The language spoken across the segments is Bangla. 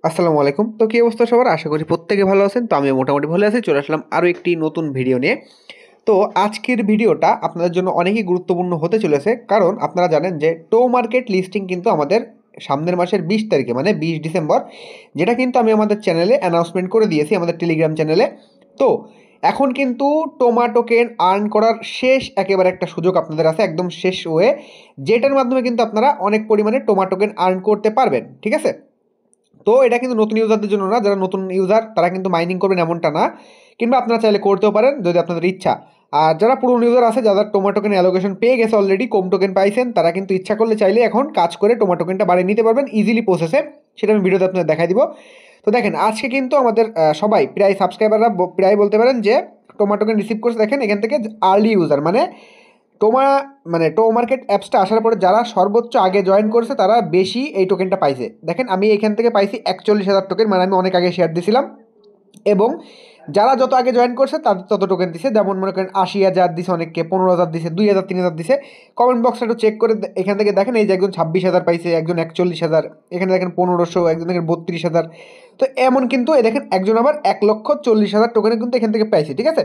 আসসালামু আলাইকুম। তো কী অবস্থা সবার? আশা করি প্রত্যেকে ভালো আছেন। তো আমিও মোটামুটি ভালো আছি। চলে আসলাম আরও একটি নতুন ভিডিও নিয়ে। তো আজকের ভিডিওটা আপনাদের জন্য অনেকই গুরুত্বপূর্ণ হতে চলেছে। কারণ আপনারা জানেন যে টো মার্কেট লিস্টিং কিন্তু আমাদের সামনের মাসের 20 তারিখে মানে 20 ডিসেম্বর, যেটা কিন্তু আমি আমাদের চ্যানেলে অ্যানাউন্সমেন্ট করে দিয়েছি আমাদের টেলিগ্রাম চ্যানেলে। তো এখন কিন্তু টোমা টোকেন আর্ন করার শেষ একেবারে একটা সুযোগ আপনাদের আছে, একদম শেষ ওয়ে, যেটার মাধ্যমে কিন্তু আপনারা অনেক পরিমাণে টোমা টোকেন আর্ন করতে পারবেন। ঠিক আছে? তো এটা কিন্তু নতুন ইউজারদের জন্য না, যারা নতুন ইউজার তারা কিন্তু মাইনিং করবেন এমনটা না, কিংবা আপনারা চাইলে করতেও পারেন যদি আপনাদের ইচ্ছা। আর যারা পুরনো ইউজার আছে, যারা টোমা টোকেন অ্যালোকেশন পেয়ে গেছে অলরেডি, কম টোকেন পাইছেন, তারা কিন্তু ইচ্ছা করলে চাইলে এখন কাজ করে টোমা টোকেনটা বাড়িয়ে নিতে পারবেন ইজিলি প্রসেসে। সেটা আমি ভিডিওতে আপনাদের দেখাই দিব। তো দেখেন আজকে কিন্তু আমাদের সবাই প্রায় সাবস্ক্রাইবাররা প্রায় বলতে পারেন যে টোমা টোকেন রিসিভ করছে। দেখেন এখান থেকে আর্লি ইউজার মানে টোমা মানে টো মার্কেট অ্যাপসটা আসার পরে যারা সর্বোচ্চ আগে জয়েন করেছে তারা বেশি এই টোকেনটা পাইছে। দেখেন আমি এখান থেকে পাইছি 41,000 টোকেন, মানে আমি অনেক আগে শেয়ার দিয়েছিলাম। এবং যারা যত আগে জয়েন করছে তাদের তত টোকেন দিছে। যেমন মনে করেন 80,000 দিছে, অনেককে 15,000 দিছে, 2,000, 3,000 দিছে। কমেন্ট বক্সটা একটু চেক করে এখান থেকে দেখেন, এই যে একজন 26,000 পাইছে, একজন 41,000, এখানে দেখেন 1,500, একজন দেখেন 32,000। তো এমন কিন্তু এ দেখেন একজন আবার 1,40,000 টোকেনে কিন্তু এখান থেকে পাইছে। ঠিক আছে?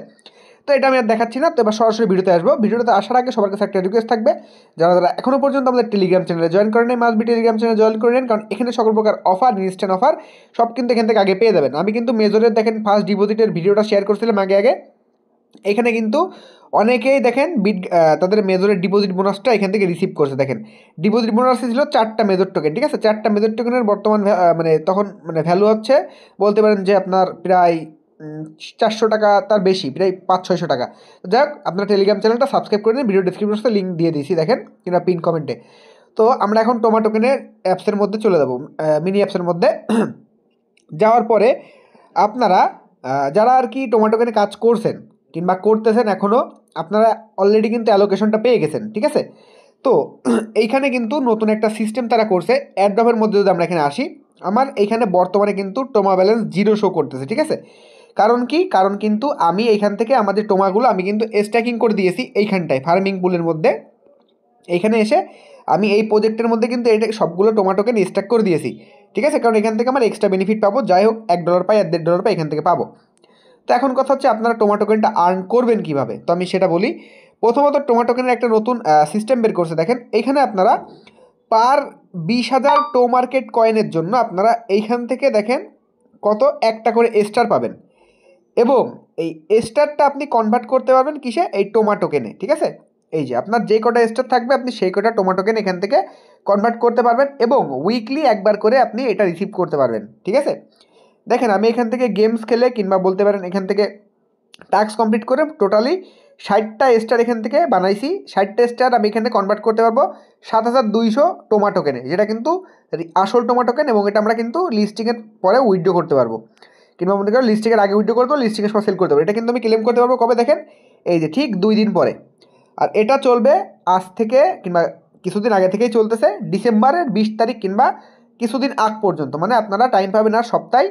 তো এটা আমি আর দেখাচ্ছি না। তো এবার সরাসরি ভিডিওতে আসবো। ভিডিওতে আসার আগে সবার কাছে একটা রিকোয়েস্ট থাকবে, যারা যারা এখনও পর্যন্ত আমাদের টেলিগ্রাম চ্যানেলে জয়েন করেন নাই, মাস্ট বি টেলিগ্রাম চ্যানেলে জয়েন করে নেন। কারণ এখানে সকল প্রকার অফার, ইনস্ট্যান্ট অফার সব কিন্তু এখান থেকে আগে পেয়ে যাবেন। আমি কিন্তু মেজরের দেখেন ফার্স্ট ডিপোজিটের ভিডিওটা শেয়ার করছিলাম আগে আগে। এখানে কিন্তু অনেকেই দেখেন তাদের মেজরের ডিপোজিট বোনাসটা এখান থেকে রিসিভ করছে। দেখেন ডিপোজিট বোনাস ছিল 4টা মেজর টোকেন। ঠিক আছে? 4টা মেজর টোকেনের বর্তমান মানে তখন মানে ভ্যালু হচ্ছে বলতে পারেন যে আপনার প্রায় 400 টাকা, তার বেশি, প্রায় 500-600 টাকা। যাই হোক, আপনার টেলিগ্রাম চ্যানেলটা সাবস্ক্রাইব করে নিন, ভিডিও ডিসক্রিপশনে লিঙ্ক দিয়ে দিয়েছি দেখেন, কিংবা পিন কমেন্টে। তো আমরা এখন টোমা টোকেনের অ্যাপসের মধ্যে চলে যাবো, মিনি অ্যাপসের মধ্যে। যাওয়ার পরে আপনারা যারা আর কি টোমা টোকেনে কাজ করছেন কিংবা করতেছেন এখনও, আপনারা অলরেডি কিন্তু অ্যালোকেশনটা পেয়ে গেছেন। ঠিক আছে? তো এইখানে কিন্তু নতুন একটা সিস্টেম তারা করছে অ্যাড্রপের মধ্যে। যদি আমরা এখানে আসি, আমার এইখানে বর্তমানে কিন্তু টোমা ব্যালেন্স 0 শো করতেছে। ঠিক আছে? কারণ কি? কারণ কিন্তু আমি এইখান থেকে আমাদের টোমাগুলো আমি কিন্তু স্ট্যাকিং করে দিয়েছি এইখানটায় ফার্মিং পুলের মধ্যে। এইখানে এসে আমি এই প্রজেক্টের মধ্যে কিন্তু এটা সবগুলো টোমা টোকেন স্ট্যাক করে দিয়েছি। ঠিক আছে? কারণ এখান থেকে আমার এক্সট্রা বেনিফিট পাবো, যাই হোক $1 পাই আর $1.5 পাই এখান থেকে পাবো। তো এখন কথা হচ্ছে আপনারা টোমা টোকেনটা আর্ন করবেন কীভাবে, তো আমি সেটা বলি। প্রথমত টোমা টোকেনের একটা নতুন সিস্টেম বের করছে। দেখেন এইখানে আপনারা পার 20,000 টো মার্কেট কয়েনের জন্য আপনারা এইখান থেকে দেখেন কত একটা করে স্টার পাবেন। এবং এই স্টারটা আপনি কনভার্ট করতে পারবেন কিসে? এই টোমা টোকেনে। ঠিক আছে? এই যে আপনার যে কটা স্টার থাকবে আপনি সেই কটা টোমা টোকেন এখান থেকে কনভার্ট করতে পারবেন, এবং উইকলি একবার করে আপনি এটা রিসিভ করতে পারবেন। ঠিক আছে? দেখেন আমি এখান থেকে গেমস খেলে কিংবা বলতে পারেন এখান থেকে টাস্ক কমপ্লিট করে টোটালি 60টা স্টার এখান থেকে বানাইছি। 60টা স্টার আমি এখানে কনভার্ট করতে পারবো 7,200 টোমা টোকেনে, যেটা কিন্তু আসল টোমা টোকেন। এবং এটা আমরা কিন্তু লিস্টিংয়ের পরে উইথড্র করতে পারবো, কিংবা মনে করেন লিস্টিংয়ের আগে উইথড্র করতে পারবো, লিস্টিংয়ের সময় সেল করতে পারবো। এটা কিন্তু আমি ক্লেম করতে পারবো কবে? দেখেন এই যে ঠিক 2 দিন পরে। আর এটা চলবে আজ থেকে কিংবা কিছুদিন আগে থেকেই চলতেছে, ডিসেম্বরের 20 তারিখ কিংবা কিছুদিন আগ পর্যন্ত। মানে আপনারা টাইম পাবেন আর সপ্তাহে,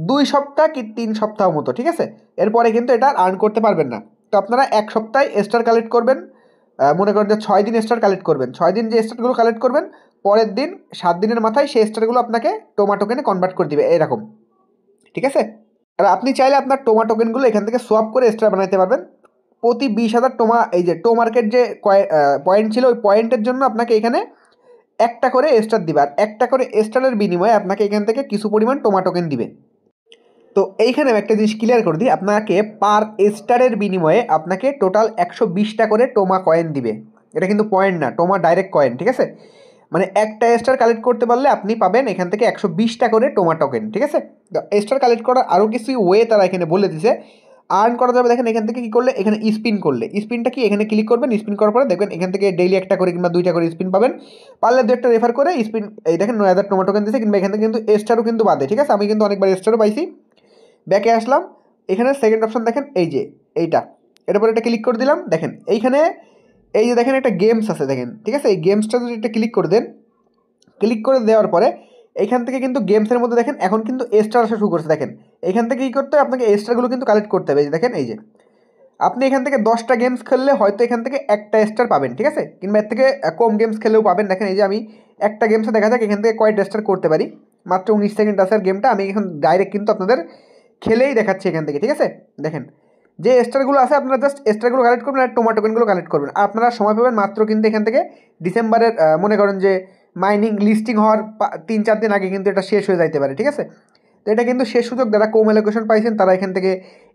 2 সপ্তাহ কি 3 সপ্তাহ মতো। ঠিক আছে? এরপরে কিন্তু এটা আর্ন করতে পারবেন না। তো আপনারা এক সপ্তাহে স্টার কালেক্ট করবেন, মনে করেন যে 6 দিন স্টার কালেক্ট করবেন। 6 দিন যে স্টারগুলো কালেক্ট করবেন, পরের দিন 7 দিনের মাথায় সেই স্টারগুলো আপনাকে টোমা টোকেনে কনভার্ট করে দিবে এরকম। ঠিক আছে? আর আপনি চাইলে আপনার টোমা টোকেনগুলো এখান থেকে সোয়াপ করে স্টার বানাতে পারবেন। প্রতি 20,000 টোমা, এই যে টো মার্কেট যে পয়েন্ট ছিল, ওই পয়েন্টের জন্য আপনাকে এখানে একটা করে স্টার দিবে। আর একটা করে স্টারের বিনিময়ে আপনাকে এখান থেকে কিছু পরিমাণ টোমা টোকেন দিবে। তো এইখানে আমি একটা জিনিস ক্লিয়ার করে দিই, আপনাকে পার স্টারের বিনিময়ে আপনাকে টোটাল 120টা করে টোমা কয়েন দিবে। এটা কিন্তু পয়েন্ট না, টোমা ডাইরেক্ট কয়েন। ঠিক আছে? মানে একটা স্টার কালেক্ট করতে পারলে আপনি পাবেন এখান থেকে 120টা করে টোমা টোকেন। ঠিক আছে? স্টার কালেক্ট করার আরও কিছু ওয়ে তারা এখানে বলে দিছে আর্ন করা যাবে। দেখেন এখান থেকে কী করলে, এখানে স্পিন করলে, স্পিনটা কি এখানে ক্লিক করবেন, স্পিন করার পরে দেখবেন এখান থেকে ডেইলি একটা করে কিংবা 2টা করে স্পিন পাবেন। পারলে 2 একটা রেফার করে স্পিন, এই দেখেন 9,000 টোমা টোকেন দিয়েছে, কিংবা এখান থেকে কিন্তু স্টারও কিন্তু বাদে। ঠিক আছে? আমি কিন্তু অনেকবার স্টারও পাইছি। ব্যাকে আসলাম, এখানে সেকেন্ড অপশন দেখেন এই যে এইটা, এটার পরে এটা ক্লিক করে দিলাম। দেখেন এইখানে এই যে দেখেন একটা গেমস আছে দেখেন। ঠিক আছে? এই গেমসটা যদি এটা ক্লিক করে দেন, ক্লিক করে দেওয়ার পরে এইখান থেকে কিন্তু গেমসের মধ্যে দেখেন এখন কিন্তু স্টার আসা শুরু করছে। দেখেন এখান থেকে কী করতে হবে, আপনাকে স্টারগুলো কিন্তু কালেক্ট করতে হবে। এই যে দেখেন, এই যে আপনি এখান থেকে 10টা গেমস খেললে হয়তো এখান থেকে একটা স্টার পাবেন। ঠিক আছে? কিংবা এর থেকে কম গেমস খেলেও পাবেন। দেখেন এই যে আমি একটা গেমসে দেখা যাক এখান থেকে কয়টা স্টার করতে পারি। মাত্র 19 সেকেন্ড আছে আর গেমটা। আমি এখন ডাইরেক্ট কিন্তু আপনাদের খেলেই দেখাচ্ছি এখান থেকে, ঠিক আছে। দেখেন যে স্টারগুলো আছে আপনারা জাস্ট স্টারগুলো কালেক্ট করবেন আর টোকেনগুলো কালেক্ট করবেন। আর আপনারা সময় পাবেন মাত্র কিন্তু এখান থেকে ডিসেম্বরের মনে করেন যে মাইনিং লিস্টিং হওয়ার 3-4 দিন আগে কিন্তু এটা শেষ হয়ে যাইতে পারে, ঠিক আছে। তো এটা কিন্তু শেষ সুযোগ, যারা কম অ্যালোকেশন পাইছেন তারা এখান থেকে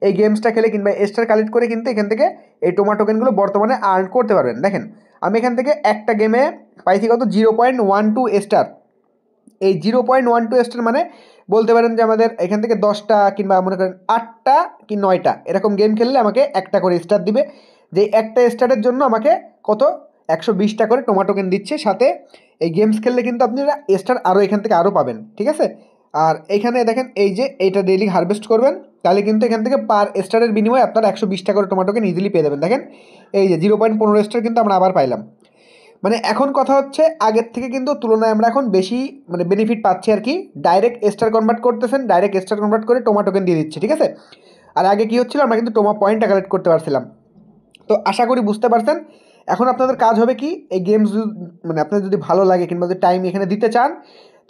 এই গেমসটা খেলে কিংবা স্টার কালেক্ট করে কিন্তু এখান থেকে এই টোকেনগুলো বর্তমানে আর্ন করতে পারবেন। দেখেন আমি এখান থেকে একটা গেমে পাইছি কত 0.12 স্টার। এই 0.12 স্টার মানে বলতে পারেন যে আমাদের এখান থেকে 10টা কিংবা মনে করেন 8টা কি 9টা এরকম গেম খেললে আমাকে একটা করে স্টার দিবে। যে একটা স্টারের জন্য আমাকে কত 120টা করে টোকেন দিচ্ছে। সাথে এই গেমস খেললে কিন্তু আপনারা স্টার আরও এখান থেকে আরও পাবেন, ঠিক আছে। আর এইখানে দেখেন এই যে এইটা ডেইলি হারভেস্ট করবেন, তাহলে কিন্তু এখান থেকে পার স্টারের বিনিময়ে আপনারা 120টা করে টোকেন ইজিলি পেয়ে যাবেন। দেখেন এই যে 0.15 স্টার কিন্তু আমরা আবার পাইলাম। মানে এখন কথা হচ্ছে আগের থেকে কিন্তু তুলনায় আমরা এখন বেশি মানে বেনিফিট পাচ্ছি আর কি। ডাইরেক্ট স্টার কনভার্ট করতেছেন, ডাইরেক্ট স্টার কনভার্ট করে টোকেন দিয়ে দিচ্ছে, ঠিক আছে। আর আগে কী হচ্ছিল, আমরা কিন্তু পয়েন্টটা কালেক্ট করতে পারছিলাম। তো আশা করি বুঝতে পারছেন। এখন আপনাদের কাজ হবে কি, এই গেমস মানে আপনাদের যদি ভালো লাগে কিংবা যদি টাইম এখানে দিতে চান,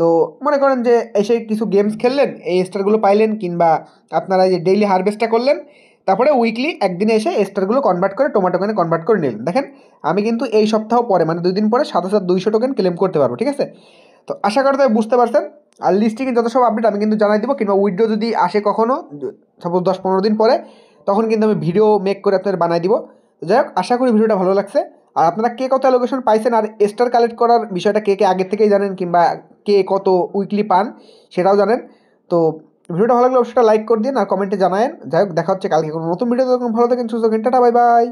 তো মনে করেন যে এসে কিছু গেমস খেললেন, এই স্টারগুলো পাইলেন, কিংবা আপনারা এই যে ডেইলি হারভেস্টটা করলেন, তারপরে উইকলি একদিনে এসে স্টারগুলো কনভার্ট করে টোকেনে কনভার্ট করে নিলেন। দেখেন আমি কিন্তু এই সপ্তাহ পরে মানে 2 দিন পরে 7,200 টোকেন ক্লেম করতে পারবো, ঠিক আছে। তো আশা করি তাই বুঝতে পারছেন। আর লিস্টিংয়ে যত সব আপডেট আমি কিন্তু জানাই দেবো, কিংবা উইথড্র যদি আসে কখনও সাপোজ 10-15 দিন পরে, তখন কিন্তু আমি ভিডিও মেক করে আপনাদের বানাই দিব। তো যাই হোক, আশা করি ভিডিওটা ভালো লাগছে। আর আপনারা কে কত অ্যালোকেশন পাইছেন আর স্টার কালেক্ট করার বিষয়টা কে কে আগের থেকেই জানেন, কিংবা কে কত উইকলি পান সেটাও জানেন। তো ভিডিওটা ভালো লাগলে অবশ্যই লাইক করে দিন আর কমেন্টে জানায়েন। যাই হোক, দেখা হচ্ছে কালকে কোনো নতুন ভিডিও। তখন ভালো থাকেন, সুস্থ থাকেন, টাটা, বাই বাই।